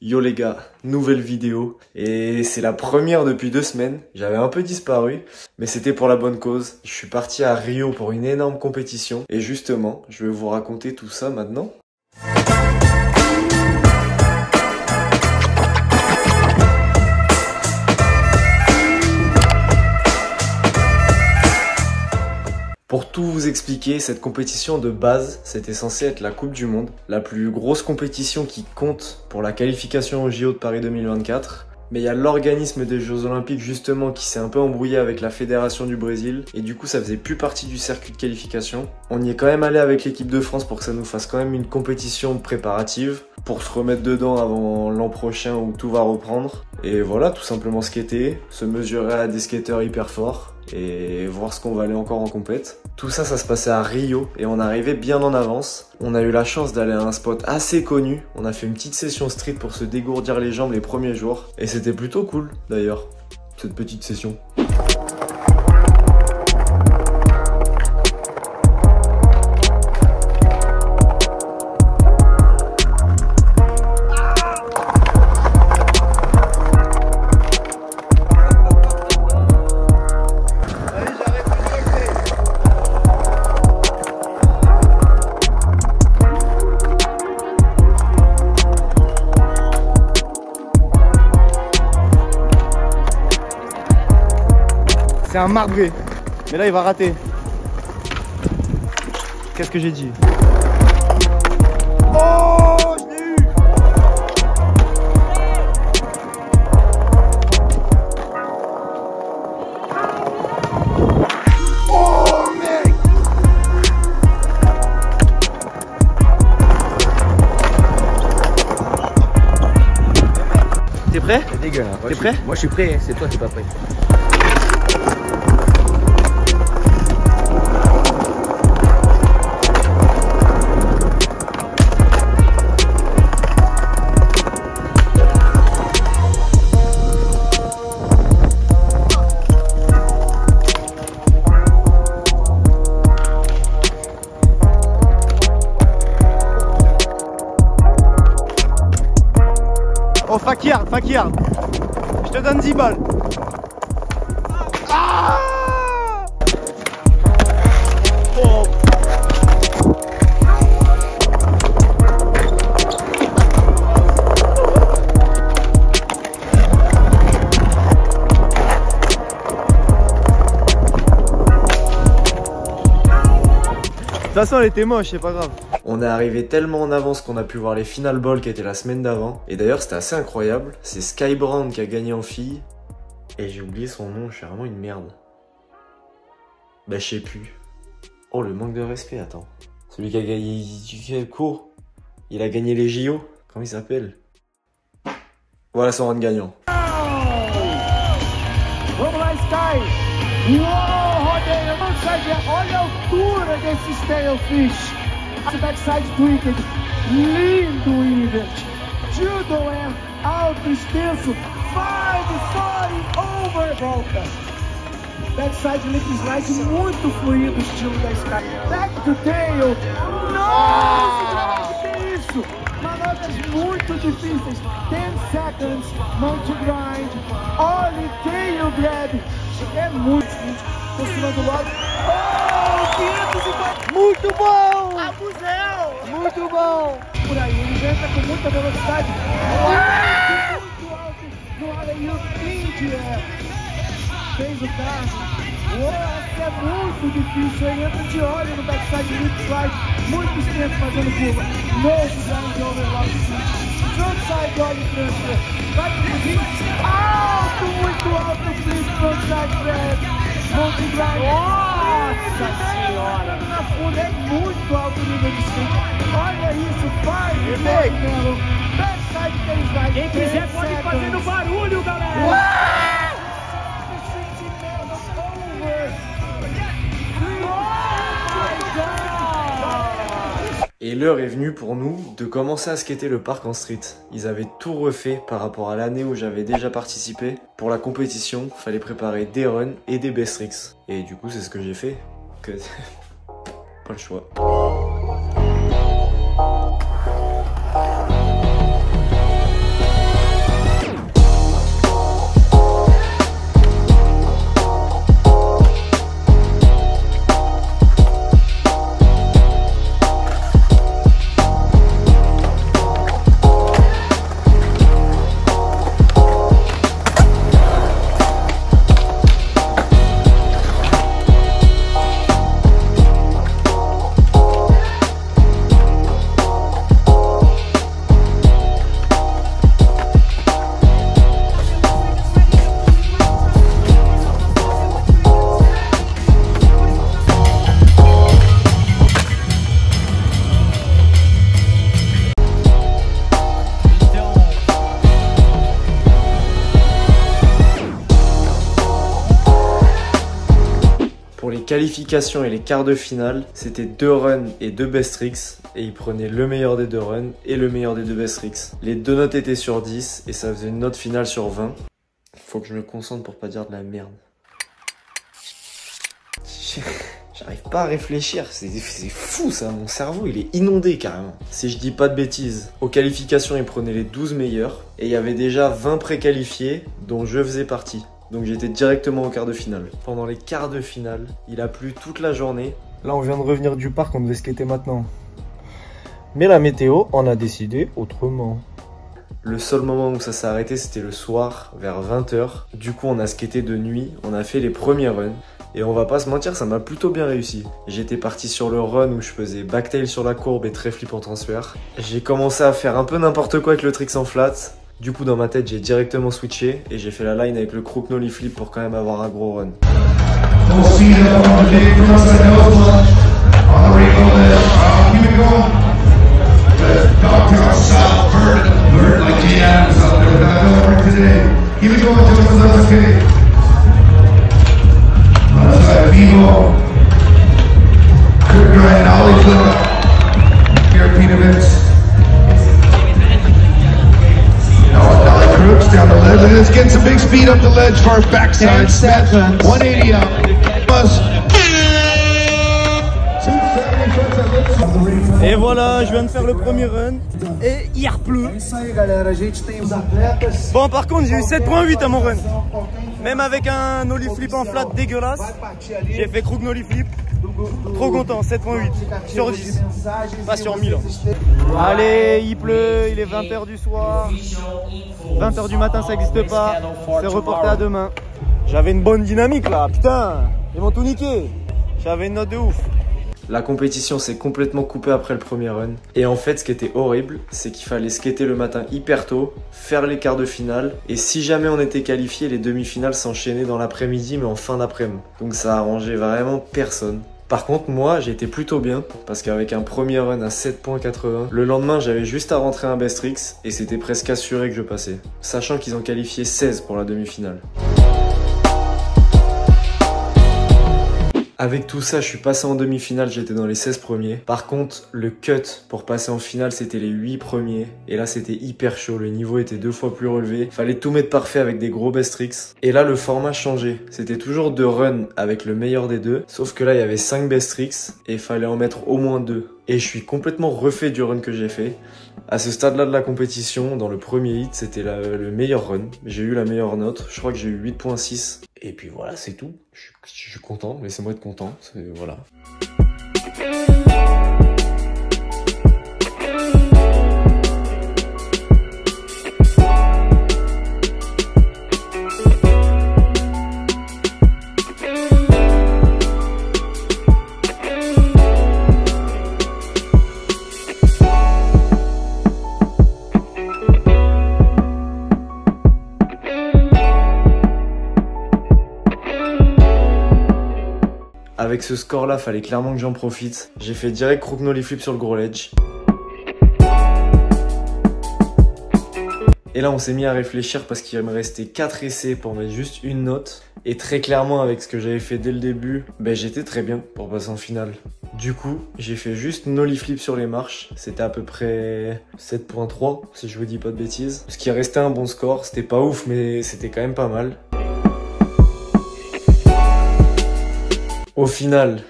Yo les gars, nouvelle vidéo et c'est la première depuis 2 semaines. J'avais un peu disparu mais c'était pour la bonne cause. Je suis parti à Rio pour une énorme compétition et justement je vais vous raconter tout ça maintenant. Pour tout vous expliquer, cette compétition de base, c'était censé être la Coupe du Monde, la plus grosse compétition qui compte pour la qualification au JO de Paris 2024. Mais il y a l'organisme des Jeux Olympiques justement qui s'est un peu embrouillé avec la fédération du Brésil et du coup ça faisait plus partie du circuit de qualification. On y est quand même allé avec l'équipe de France pour que ça nous fasse quand même une compétition préparative pour se remettre dedans avant l'an prochain où tout va reprendre. Et voilà, tout simplement skater, se mesurer à des skateurs hyper forts et voir ce qu'on va aller encore en compète. Tout ça, ça se passait à Rio et on arrivait bien en avance. On a eu la chance d'aller à un spot assez connu. On a fait une petite session street pour se dégourdir les jambes les premiers jours. Et c'était plutôt cool d'ailleurs, cette petite session. C'est un marbré, mais là il va rater. Qu'est-ce que j'ai dit? Oh, je l'ai eu! Oh mec! T'es prêt? C'est dégueu là. T'es prêt? Moi je suis prêt, c'est toi qui es pas prêt. Oh, Fakir, je te donne 10 balles. Ah oh. De toute façon, elle était moche, c'est pas grave. On est arrivé tellement en avance qu'on a pu voir les Final Balls qui étaient la semaine d'avant. Et d'ailleurs c'était assez incroyable. C'est Sky Brown qui a gagné en fille. Et j'ai oublié son nom, je suis vraiment une merde. Bah je sais plus. Oh le manque de respect, attends. Celui qui a gagné quel cours? Il a gagné les JO. Comment il s'appelle? Voilà son rang gagnant. Vamos lá, Sky! Uou, rodeio! Olha a altura desse Stalefish! Backside twinked, lindo Iver! Judo é alto, extenso, 540 over, volta! Backside lip slide muito fluido, estilo da Sky. Back to tail! Nossa, que é isso? Manobras muito difíceis. 10 seconds, mão to grind, ollie tail grab. É muito difícil. Por cima do lado. Oh, 540! Muito bom! Abusel! Muito bom! Por aí, ele entra com muita velocidade. Muito alto no alley-oop India. Fez o carro. Essa é muito difícil. Ele entra de olho no backside lip slide. Muito extenso fazendo curva. Novo grind overlock. Frontside ollie transfer. Vai pro fim. Alto, muito alto. Flip frontside grab. Monte grind. Nossa senhora! Na funda é muito alto o nível de swing. Olha isso, faz o backside slide. Quem quiser pode fazer no barulho, galera! Et l'heure est venue pour nous de commencer à skater le parc en street. Ils avaient tout refait par rapport à l'année où j'avais déjà participé. Pour la compétition, fallait préparer des runs et des best tricks. Et du coup, c'est ce que j'ai fait. Pas le choix. qualifications et les quarts de finale, c'était 2 runs et 2 best tricks. Et il prenait le meilleur des 2 runs et le meilleur des 2 best tricks. Les 2 notes étaient sur 10 et ça faisait une note finale sur 20. Faut que je me concentre pour pas dire de la merde. J'arrive pas à réfléchir, c'est fou ça, mon cerveau il est inondé carrément. Si je dis pas de bêtises, aux qualifications il prenait les 12 meilleurs et il y avait déjà 20 préqualifiés dont je faisais partie. Donc j'étais directement au quart de finale. Pendant les quarts de finale, il a plu toute la journée. Là on vient de revenir du parc, on devait skater maintenant. Mais la météo en a décidé autrement. Le seul moment où ça s'est arrêté c'était le soir vers 20 h. Du coup on a skaté de nuit, on a fait les premiers runs. Et on va pas se mentir, ça m'a plutôt bien réussi. J'étais parti sur le run où je faisais backtail sur la courbe et très flip en transfert. J'ai commencé à faire un peu n'importe quoi avec le tricks en flat. Du coup dans ma tête j'ai directement switché et j'ai fait la line avec le crook nollie flip pour quand même avoir un gros run. Vivo, Kurt Grant, Ollie Flip, Garrett Pinovitz. Ollie Crooks down the ledge. Look at this, getting some big speed up the ledge for our backside. 180 up. Plus. Et voilà, je viens de faire le premier run et il repleut. Bon, par contre, j'ai eu 7.8 à mon run. Même avec un nollie flip en flat dégueulasse, j'ai fait crook nollie flip. Trop content, 7.8 sur 10, pas sur 1000. Allez, il pleut, il est 20 h du soir. 20 h du matin, ça n'existe pas. C'est reporté à demain. J'avais une bonne dynamique là, putain, ils m'ont tout niqué. J'avais une note de ouf. La compétition s'est complètement coupée après le premier run. Et en fait, ce qui était horrible, c'est qu'il fallait skater le matin hyper tôt, faire les quarts de finale, et si jamais on était qualifié, les demi-finales s'enchaînaient dans l'après-midi, mais en fin d'après-midi. Donc ça arrangeait vraiment personne. Par contre, moi, j'étais plutôt bien, parce qu'avec un premier run à 7.80, le lendemain, j'avais juste à rentrer un best tricks, et c'était presque assuré que je passais. Sachant qu'ils ont qualifié 16 pour la demi-finale. Avec tout ça, je suis passé en demi-finale, j'étais dans les 16 premiers. Par contre, le cut pour passer en finale, c'était les 8 premiers. Et là, c'était hyper chaud, le niveau était 2 fois plus relevé. Fallait tout mettre parfait avec des gros best tricks. Et là, le format changeait. C'était toujours 2 runs avec le meilleur des 2. Sauf que là, il y avait 5 best tricks et il fallait en mettre au moins 2. Et je suis complètement refait du run que j'ai fait. À ce stade-là de la compétition, dans le premier hit, c'était le meilleur run. J'ai eu la meilleure note, je crois que j'ai eu 8.6. Et puis voilà, c'est tout. Je suis content, laissez-moi être content, voilà. Avec ce score là, fallait clairement que j'en profite. J'ai fait direct crook nollie flip sur le gros ledge. Et là on s'est mis à réfléchir parce qu'il me restait 4 essais pour mettre juste une note. Et très clairement avec ce que j'avais fait dès le début, j'étais très bien pour passer en finale. Du coup, j'ai fait juste nollie flip sur les marches. C'était à peu près 7.3 si je vous dis pas de bêtises. Ce qui restait un bon score, c'était pas ouf mais c'était quand même pas mal. Au final,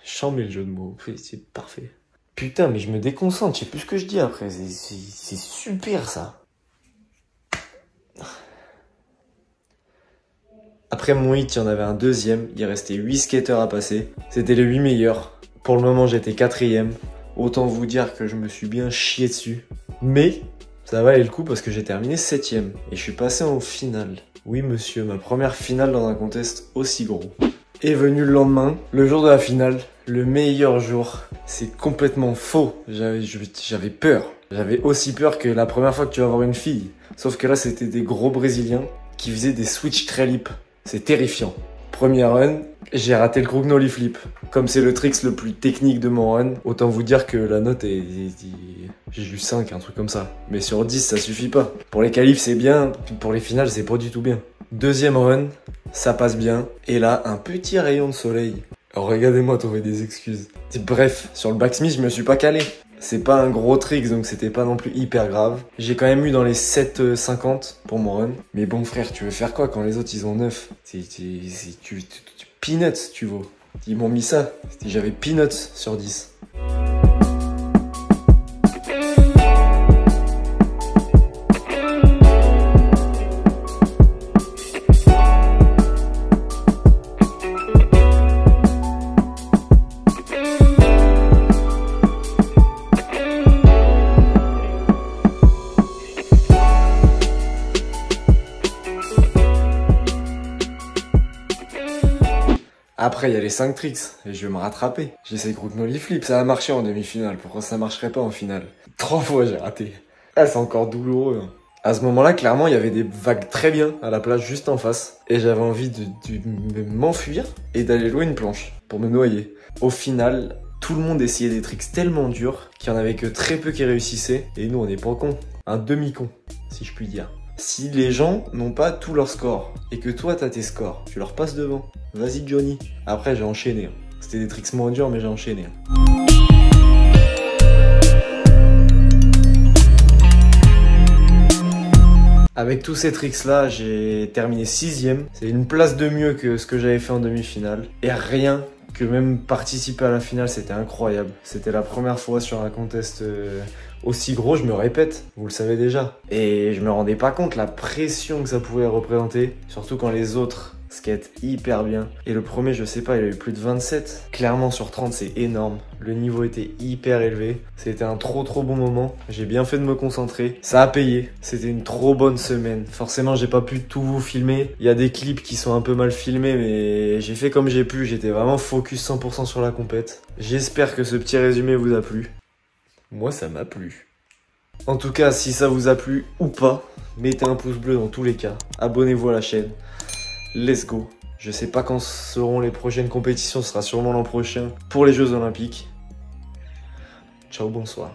chambé le jeu de mots, c'est parfait. Putain, mais je me déconcentre, je sais plus ce que je dis après, c'est super ça. Après mon hit, il y en avait un deuxième, il restait 8 skaters à passer. C'était les 8 meilleurs. Pour le moment, j'étais 4ème. Autant vous dire que je me suis bien chié dessus. Mais ça valait le coup parce que j'ai terminé 7ème. Et je suis passé en finale. Oui monsieur, ma première finale dans un contest aussi gros. Est venu le lendemain, le jour de la finale, le meilleur jour. C'est complètement faux, j'avais peur. J'avais aussi peur que la première fois que tu vas voir une fille. Sauf que là, c'était des gros Brésiliens qui faisaient des switch très lip. C'est terrifiant. Premier run, j'ai raté le crook nollie flip. Comme c'est le tricks le plus technique de mon run, autant vous dire que la note est... J'ai eu 5, un truc comme ça. Mais sur 10, ça suffit pas. Pour les qualifs, c'est bien. Pour les finales, c'est pas du tout bien. Deuxième run, ça passe bien. Et là, un petit rayon de soleil. Alors regardez-moi trouver des excuses. Bref, sur le backsmith, je me suis pas calé. C'est pas un gros trick, donc c'était pas non plus hyper grave. J'ai quand même eu dans les 7,50 pour mon run. Mais bon frère, tu veux faire quoi quand les autres ils ont 9? Tu peanuts, tu vois. Ils m'ont mis ça. J'avais peanuts sur 10. Après, il y a les 5 tricks, et je vais me rattraper. J'essaie de crook nollie flip, ça a marché en demi-finale, pourquoi ça marcherait pas en finale? 3 fois j'ai raté. Ah, c'est encore douloureux. Hein. À ce moment-là, clairement, il y avait des vagues très bien à la plage juste en face, et j'avais envie de m'enfuir et d'aller louer une planche pour me noyer. Au final, tout le monde essayait des tricks tellement durs qu'il y en avait que très peu qui réussissaient, et nous on est pas cons. Un demi-con, si je puis dire. Si les gens n'ont pas tous leurs scores et que toi t'as tes scores, tu leur passes devant. Vas-y Johnny. Après j'ai enchaîné. C'était des tricks moins durs mais j'ai enchaîné. Avec tous ces tricks là, j'ai terminé 6ème. C'est une place de mieux que ce que j'avais fait en demi-finale. Et rien que même participer à la finale, c'était incroyable. C'était la première fois sur un contest aussi gros, je me répète, vous le savez déjà. Et je me rendais pas compte la pression que ça pouvait représenter, surtout quand les autres skatent hyper bien. Et le premier, je sais pas, il a eu plus de 27. Clairement sur 30, c'est énorme. Le niveau était hyper élevé. C'était un trop bon moment. J'ai bien fait de me concentrer. Ça a payé. C'était une trop bonne semaine. Forcément, j'ai pas pu tout vous filmer. Il y a des clips qui sont un peu mal filmés, mais j'ai fait comme j'ai pu. J'étais vraiment focus 100% sur la compète. J'espère que ce petit résumé vous a plu. Moi, ça m'a plu. En tout cas, si ça vous a plu ou pas, mettez un pouce bleu dans tous les cas. Abonnez-vous à la chaîne. Let's go. Je sais pas quand seront les prochaines compétitions, ce sera sûrement l'an prochain pour les Jeux Olympiques. Ciao, bonsoir.